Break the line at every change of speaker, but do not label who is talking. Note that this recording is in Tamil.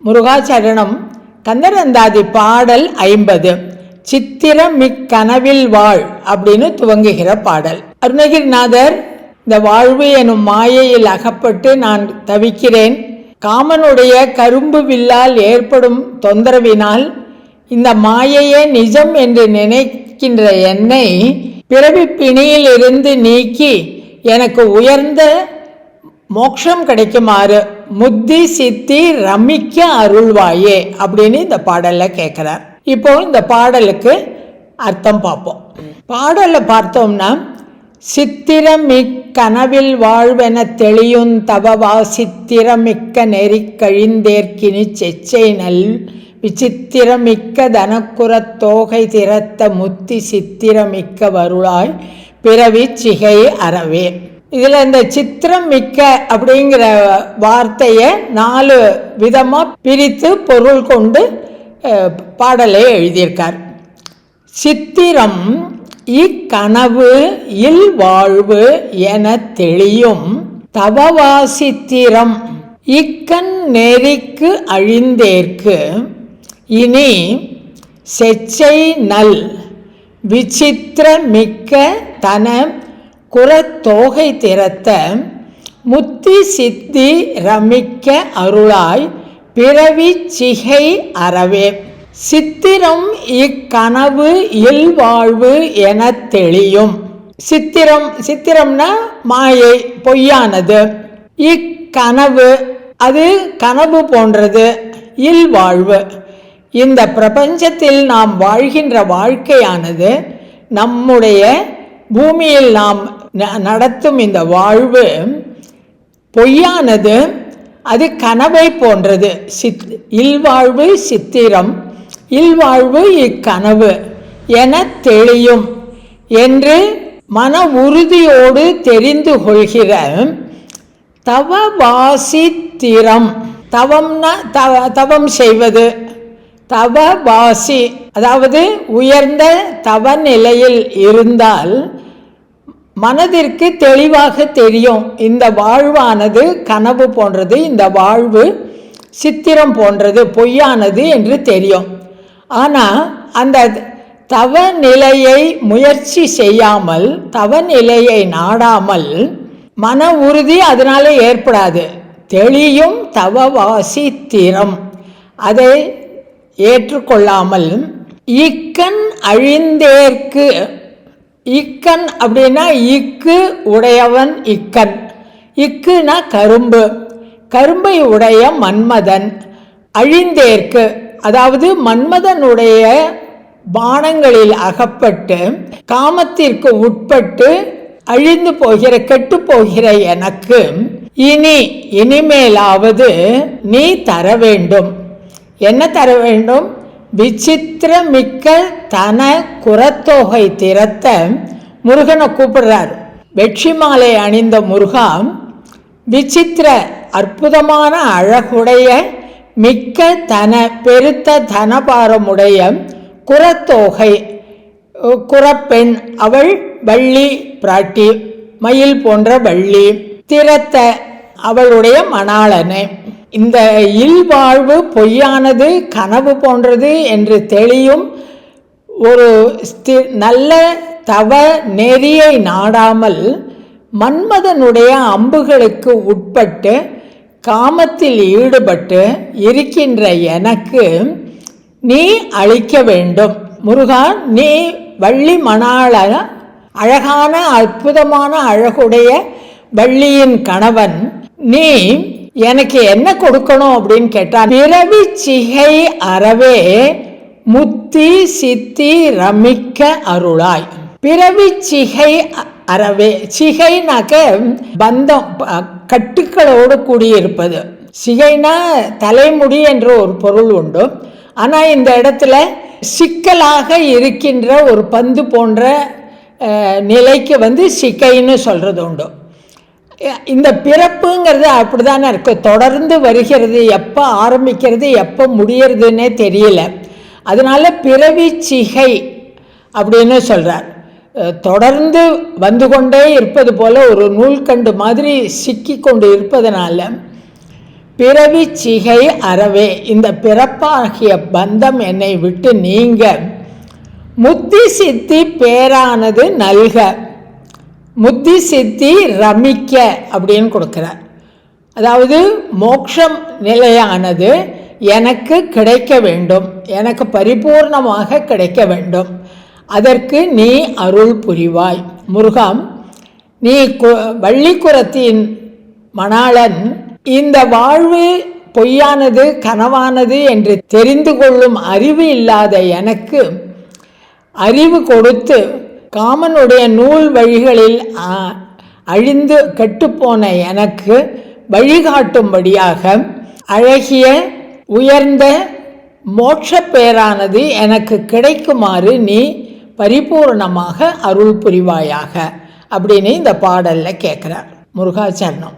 முருகாச்சரணம். கந்தரந்தாதி பாடல் 50. சித்திரமிக்கனவில் வாழ் அப்படின்னு துவங்குகிற பாடல். அருணகிரிநாதர் இந்த வாழ்வு எனும் மாயையில் அகப்பட்டு நான் தவிக்கிறேன், காமனுடைய கரும்பு வில்லால் ஏற்படும் தொந்தரவினால் இந்த மாயையே நிஜம் என்று நினைக்கின்ற என்னை பிறவி பிணியில் இருந்து நீக்கி எனக்கு உயர்ந்த மோட்சம் கிடைக்குமாறு முத்தி சித்தி ரமிக்க அருள்வாயே அப்படின்னு இந்த பாடல்ல கேட்கிறார். இப்போ இந்த பாடலுக்கு அர்த்தம் பார்ப்போம். பாடலை பார்த்தோம்னா, சித்திரமிக்கனவில் வாழ்வென தெளியும் தவவா சித்திரமிக்க நெறி கழிந்தேற்கினி செச்சை நல் விசித்திரமிக்க தனக்குரத் தோகை திறத்த முத்தி சித்திரமிக்க வருளாய் பிறவி சிகை அறவே. இதில் இந்த சித்திரம் மிக்க அப்படிங்கிற வார்த்தையை 4 விதமாக பிரித்து பொருள் கொண்டு பாடலை எழுதியிருக்கார். சித்திரம் இக்கனவு இல் வாழ்வு என தெளியும் தவவாசித்திரம் இக்கண் நெறிக்கு அழிந்தேற்கு இனி செச்சை நல் விசித்திர மிக்க தன குரத்தோகை திறத்த முத்தி சித்தி ரமிக்க அருளாய் பிறவி சிகை அறவே. சித்திரம் இக்கனவு இல் வாழ்வு என தெளியும். சித்திரம்னா மாயை, பொய்யானது. இக்கனவு அது கனவு போன்றது. இல் வாழ்வு இந்த பிரபஞ்சத்தில் நாம் வாழ்கின்ற வாழ்க்கையானது, நம்முடைய பூமியில் நாம் நடத்தும் இந்த வாழ்வு பொய்யானது, அது கனவை போன்றது. இல்வாழ்வு சித்திரம், இல்வாழ்வு இக்கனவு என தெளியும் என்று மன உறுதியோடு தெரிந்து கொள்கிற தவவாசித்திரம். தவம்னா தவம் செய்வது, தவவாசி அதாவது உயர்ந்த தவ நிலையில் இருந்தால் மனதிற்கு தெளிவாக தெரியும், இந்த வாழ்வானது கனவு போன்றது, இந்த வாழ்வு சித்திரம் போன்றது, பொய்யானது என்று தெரியும். ஆனால் அந்த தவ நிலையை முயற்சி செய்யாமல், தவ நிலையை நாடாமல் மன உறுதி அதனால ஏற்படாது. தெளியும் தவவாசித்திரம் அதை ஏற்றுக்கொள்ளாமல் இக்கண் அழிந்தேற்கு. இக்கண் அப்படின்னா இக்கு உடையவன் இக்கண். இக்குனா கரும்பு, கரும்பை உடைய மன்மதன். அழிந்தேற்கு அதாவது மன்மதனுடைய பானங்களில் அகப்பட்டு காமத்திற்கு உட்பட்டு அழிந்து போகிற கெட்டு போகிற எனக்கு இனிமேலாவது நீ தர வேண்டும். என்ன தர வேண்டும்? விசித்திரமிக்க தன குரத்தோகை திறத்த முருகனை கூப்பிடுறார். வெற்றி மாலை அணிந்த முருகா, விசித்திர அற்புதமான அழகுடைய மிக்க தன பெருத்த தனபாரமுடைய குரத்தோகை, குரப்பெண், அவள் வள்ளி பிராட்டி, மயில் போன்ற வள்ளி, திறத்த அவளுடைய மணாளனை. இந்த இல்வாழ்வு பொய்யானது, கனவு போன்றது என்று தெளியும் ஒரு நல்ல தவ நெறியை நாடாமல் மன்மதனுடைய அம்புகளுக்கு உட்பட்டு காமத்தில் ஈடுபட்டு இருக்கின்ற எனக்கு நீ அளிக்க வேண்டும். முருகா, நீ வள்ளி மணாள, அழகான அற்புதமான அழகுடைய வள்ளியின் கணவன், நீ எனக்கு என்ன கொடுக்கணும் அப்படின்னு கேட்டான். பிறவி சிகை அறவே முத்தி சித்தி ரமிக்க அருளாய். பிறவி சிகை அறவே. சிகைனாக்க பந்தம், கட்டுக்களோடு கூடியிருப்பது. சிகைனா தலைமுடி என்ற ஒரு பொருள் உண்டு. ஆனால் இந்த இடத்துல சிக்கலாக இருக்கின்ற ஒரு பந்து போன்ற நிலைக்கு சிகைன்னு சொல்றது உண்டு. இந்த பிறப்புங்கிறது அப்படிதானே இருக்கு, தொடர்ந்து வருகிறது, எப்போ ஆரம்பிக்கிறது எப்போ முடியறதுன்னே தெரியல. அதனால பிறவி சிகை அப்படின்னு சொல்றார். தொடர்ந்து வந்து கொண்டே இருப்பது போல ஒரு நூல்கண்டு மாதிரி சிக்கி கொண்டு இருப்பதனால பிறவி சிகை அறவே, இந்த பிறப்பாகிய பந்தம் என்னை விட்டு நீங்க, முத்தி சித்தி பேரானது நல்க. முத்தி சித்தி ரமிக்க அப்படின்னு கொடுக்குறார். அதாவது மோட்சம் நிலையானது எனக்கு கிடைக்க வேண்டும், எனக்கு பரிபூர்ணமாக கிடைக்க வேண்டும். அதற்கு நீ அருள் புரிவாய். முருகம், நீ வள்ளிக்குறத்தின் மணாளன், இந்த வாழ்வு பொய்யானது கனவானது என்று தெரிந்து கொள்ளும் அறிவு இல்லாத எனக்கு அறிவு கொடுத்து காமனுடைய நூல் வழிகளில் அழிந்து கெட்டுப்போன எனக்கு வழிகாட்டும்படியாக அழகிய உயர்ந்த மோட்ச பேரானது எனக்கு கிடைக்குமாறு நீ பரிபூர்ணமாக அருள் புரிவாயாக அப்படின்னு இந்த பாடலில் கேட்குறார். முருகாச்சரணம்.